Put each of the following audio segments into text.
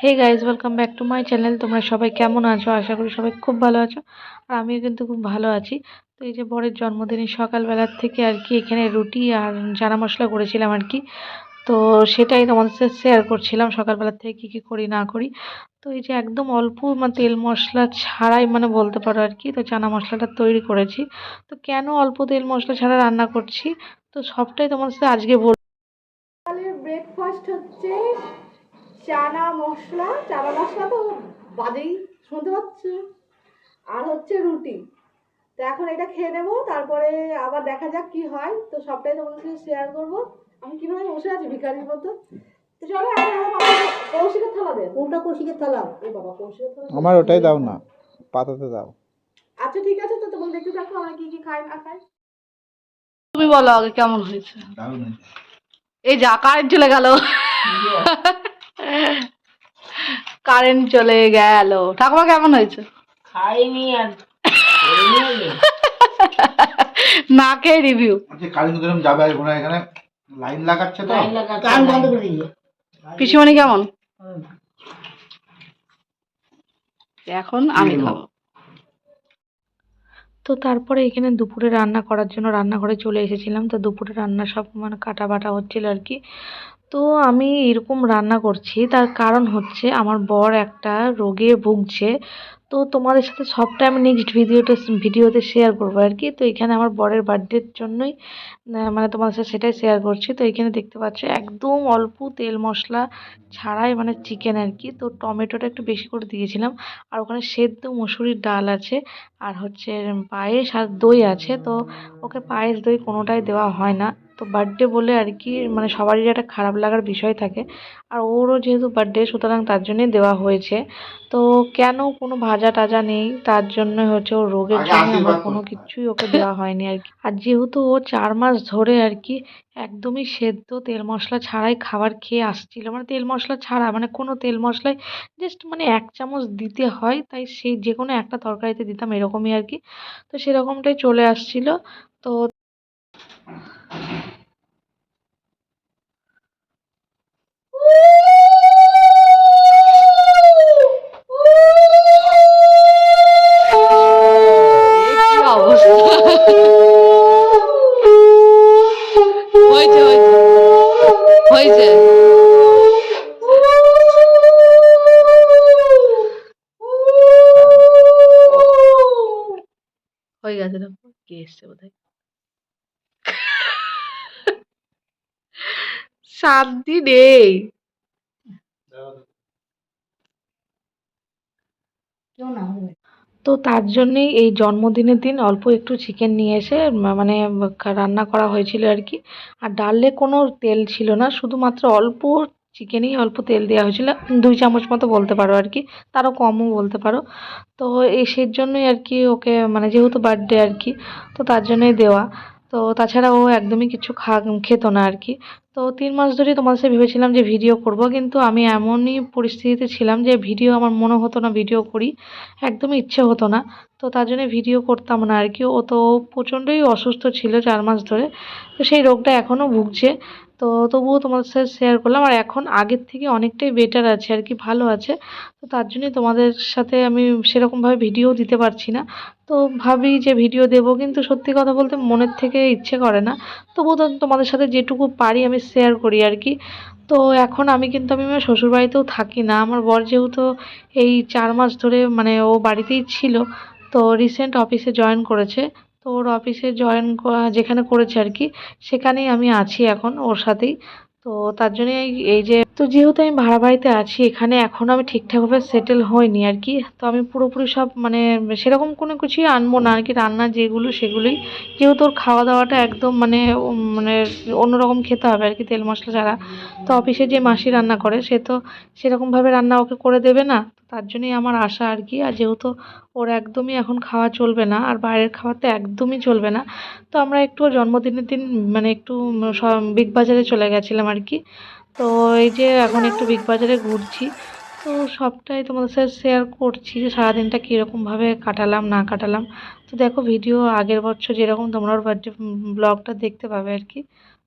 Hey guys, welcome back to my channel. তোমরা সবাই কেমন আছো? আশা করি সবাই খুব ভালো আছো, আর আমিও কিন্তু খুব ভালো আছি। তো এই যে বরের জন্মদিনে সকালবেলার থেকে আর কি এখানে রুটি আর চানা মশলা করেছিলাম আর কি। তো সেটাই তোমাদের সাথে শেয়ার করছিলাম সকালবেলা থেকে কী কী করি না করি। তো এই যে একদম অল্প মানে তেল মশলা ছাড়াই মানে বলতে পারো আর কি, তো চানা মশলাটা তৈরি করেছি। তো কেন অল্প তেল মশলা ছাড়া রান্না করছি, তো সবটাই তোমাদের সাথে আজকে সকালের ব্রেকফাস্ট হচ্ছে চানা মশলা তো বাদেই শুনতে পাচ্ছি, আর হচ্ছে রুটি। তো এখন এটা খেয়ে নেবো, তারপরে আবার দেখা যাক কি হয়। তো সবটাই তোমাদের সাথে শেয়ার করবো। আমি কিভাবে বসে আছি ভিখারির মতো। তো চলো কৌশিকের থালা দেন। কোনটা কৌশিকের থালা? এ বাবা, কৌশিকের থালা আমার ওটাই দাও না, পাতাতে দাও। আচ্ছা ঠিক আছে, তো তোমরা দেখতে থাকো আমরা কি কি খাই না খাই। তুমি বলো আগে কেমন হয়েছে। এই যা কারেন্ট চলে গেল, কারেন্ট চলে গেল। ঠাকুমা কেমন হয়েছে? খাইনি আর না খেয়ে রিভিউ। আচ্ছা, কারেন্ট ধরুন যাবে আর ঘোড়া এখানে লাইন লাগাচ্ছে তো। কান বন্ধ করে দিয়ে পিসিমণি কেমন? এখন আমি খাবো। তো তারপরে এখানে দুপুরে রান্না করার জন্য রান্নাঘরে চলে এসেছিলাম। তো দুপুরে রান্না সব মানে কাটা বাটা হচ্ছিল আর কি। তো আমি এরকম রান্না করছি, তার কারণ হচ্ছে আমার বর একটা রোগে ভুগছে। তো তোমাদের সাথে সবটা আমি নেক্সট ভিডিওতে শেয়ার করবো আর কি। তো এখানে আমার বরের বার্থডের জন্যই মানে তোমাদের সাথে সেটাই শেয়ার করছি। তো এখানে দেখতে পাচ্ছ একদম অল্প তেল মশলা ছাড়াই মানে চিকেন আর কি। তো টমেটোটা একটু বেশি করে দিয়েছিলাম, আর ওখানে সেদ্ধ মসুরির ডাল আছে, আর হচ্ছে পায়েস আর দই আছে। তো ওকে পায়েস দই কোনোটাই দেওয়া হয় না। তো বার্থডে বলে আর কি মানে সবারই একটা খারাপ লাগার বিষয় থাকে, আর ওরও যেহেতু বার্থডে সুতরাং তার জন্যই দেওয়া হয়েছে। তো কেন কোনো ভাজা টাজা নেই, তার জন্য হচ্ছে ওর রোগের জন্য আমার কোনো কিছুই ওকে দেওয়া হয়নি আর কি। আর যেহেতু ও 4 মাস ধরে আর কি একদমই সেদ্ধ তেল মশলা ছাড়াই খাবার খেয়ে আসছিল, মানে তেল মশলা ছাড়া মানে কোনো তেল মশলাই জাস্ট মানে 1 চামচ দিতে হয়, তাই সেই যে কোনো একটা তরকারিতে দিতাম এরকমই আর কি। তো সেরকমটাই চলে আসছিল। তো কি অবস্থা হয়েছে হয়েছে হয়েছে। হয়ে গেছে, দেখো কে এসছে বোধহয়। শান্তি নেই। কেউ না হবে। তো তার জন্যেই এই জন্মদিনের দিন অল্প একটু চিকেন নিয়ে এসে মানে রান্না করা হয়েছিল আর কি। আর ডালে কোনো তেল ছিল না, শুধুমাত্র অল্প চিকেনেই অল্প তেল দেওয়া হয়েছিল, 2 চামচ মতো বলতে পারো আর কি, তারও কমও বলতে পারো। তো এই সেই জন্যই আর কি ওকে মানে যেহেতু বার্থডে আর কি, তো তার জন্যই দেওয়া। তো তাছাড়া ও একদমই কিছু খেত না আর কি। তো 3 মাস ধরেই তোমাদের সাথে ভেবেছিলাম যে ভিডিও করব, কিন্তু আমি এমনই পরিস্থিতিতে ছিলাম যে ভিডিও আমার মনে হতো না ভিডিও করি, একদমই ইচ্ছে হতো না। তো তার জন্য ভিডিও করতাম না আর কি। ও তো প্রচণ্ডই অসুস্থ ছিল 4 মাস ধরে, তো সেই রোগটা এখনও ভুগছে। তো তবুও তোমাদের সাথে শেয়ার করলাম, আর এখন আগের থেকে অনেকটাই বেটার আছে আর কি, ভালো আছে। তো তার জন্যই তোমাদের সাথে আমি সেরকমভাবে ভিডিও দিতে পারছি না। তো ভাবি যে ভিডিও দেবো, কিন্তু সত্যি কথা বলতে মনের থেকে ইচ্ছে করে না। তবুও তো তোমাদের সাথে যেটুকু পারি আমি শেয়ার করি আর কি। তো এখন আমি আমার শ্বশুরবাড়িতেও থাকি না। আমার বর যেহেতু এই 4 মাস ধরে মানে ও বাড়িতেই ছিল, তো রিসেন্ট অফিসে জয়েন করেছে। তো ওর অফিসে জয়েন যেখানে করেছে আর কি, সেখানেই আমি আছি এখন ওর সাথেই। তো তার জন্য এই যে তো যেহেতু আমি ভাড়া বাড়িতে আছি এখানে, এখনও আমি ঠিকঠাকভাবে সেটেল হইনি আর কি। তো আমি পুরোপুরি সব মানে সেরকম কোনো কিছুই আনবো না আর কি, রান্না যেগুলো সেগুলোই, যেহেতু ওর খাওয়া দাওয়াটা একদম মানে মানে অন্যরকম খেতে হবে আর কি, তেল মশলা ছাড়া। তো অফিসে যে মাসি রান্না করে সে তো সেরকমভাবে রান্না ওকে করে দেবে না, তার জন্যই আমার আশা আর কি। আর যেহেতু ওর একদমই এখন খাওয়া চলবে না, আর বাইরের খাওয়া তো একদমই চলবে না, তো আমরা একটু ওর জন্মদিনের দিন মানে একটু বিগ বাজারে চলে গেছিলাম আর কি। তো এই যে এখন একটু বিগ বাজারে ঘুরছি। তো সবটাই তোমাদের সাথে শেয়ার করছি যে সারাদিনটা কীরকমভাবে কাটালাম না কাটালাম। তো দেখো ভিডিও আগের বছর যেরকম তোমরা ওর বার্থডে ব্লগটা দেখতে পাবে আর কি।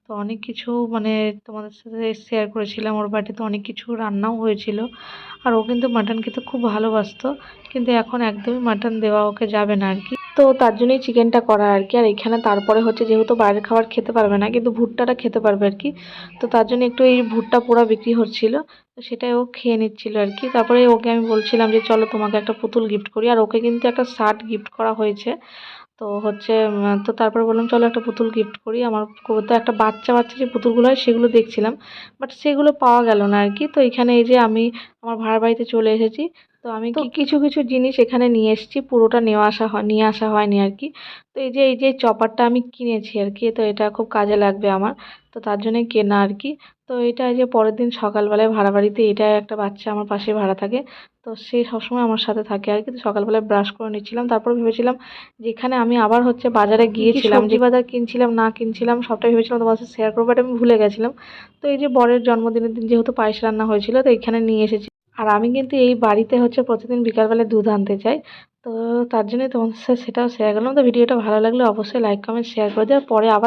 তো অনেক কিছু মানে তোমাদের সাথে শেয়ার করেছিলাম। ওর বাড়িতে অনেক কিছু রান্নাও হয়েছিল, আর ও কিন্তু মাটন খেতে খুব ভালোবাসতো, কিন্তু এখন একদমই মাটন দেওয়া ওকে যাবে না আর কি। তো তার জন্যই চিকেনটা করা আর কি। আর এখানে তারপরে হচ্ছে যেহেতু বাইরের খাবার খেতে পারবে না, কিন্তু ভুট্টাটা খেতে পারবে আর কি। তো তার জন্য একটু এই ভুট্টা পোড়া বিক্রি হচ্ছিল, তো সেটাই ও খেয়ে নিচ্ছিল আর কি। তারপরে ওকে আমি বলছিলাম যে চলো তোমাকে একটা পুতুল গিফট করি, আর ওকে কিন্তু একটা শার্ট গিফট করা হয়েছে। তো হচ্ছে তো তারপরে বললাম চলো একটা পুতুল গিফট করি। আমার তো একটা বাচ্চা বাচ্চা যে পুতুলগুলো হয় সেগুলো দেখছিলাম, বাট সেগুলো পাওয়া গেল না আর কি। তো এখানে এই যে আমি আমার ভাড়ার বাড়িতে চলে এসেছি। তো আমি কিছু কিছু জিনিস এখানে নিয়ে এসেছি, পুরোটা নিয়ে আসা হয়নি আর কি। তো এই যে চপারটা আমি কিনেছি আর কি, তো এটা খুব কাজে লাগবে আমার, তো তার জন্যই কেনা আর কি। তো এটা এই যে পরের দিন সকালবেলায় ভাড়া বাড়িতে, এটা একটা বাচ্চা আমার পাশে ভাড়া থাকে, তো সে সবসময় আমার সাথে থাকে আর কি। তো সকালবেলায় ব্রাশ করে নিচ্ছিলাম, তারপর ভেবেছিলাম যেখানে আমি আবার হচ্ছে বাজারে গিয়েছিলাম, যে বাজার কিনছিলাম না কিনছিলাম সবটাই ভেবেছিলাম তোমার সাথে শেয়ার করবো, বাট আমি ভুলে গেছিলাম। তো এই যে বরের জন্মদিনের দিন যেহেতু পায়েস রান্না হয়েছিল, তো এখানে নিয়ে এসেছি। আর আমি কিন্তু এই বাড়িতে হচ্ছে প্রতিদিন বিকালবেলায় দুধ আনতে যাই, তো তার জন্যই তোমাদের সাথে সেটাও শেয়ার করলাম। তো ভিডিওটা ভালো লাগলে অবশ্যই লাইক কমেন্ট শেয়ার করে দিও। আর পরে আবার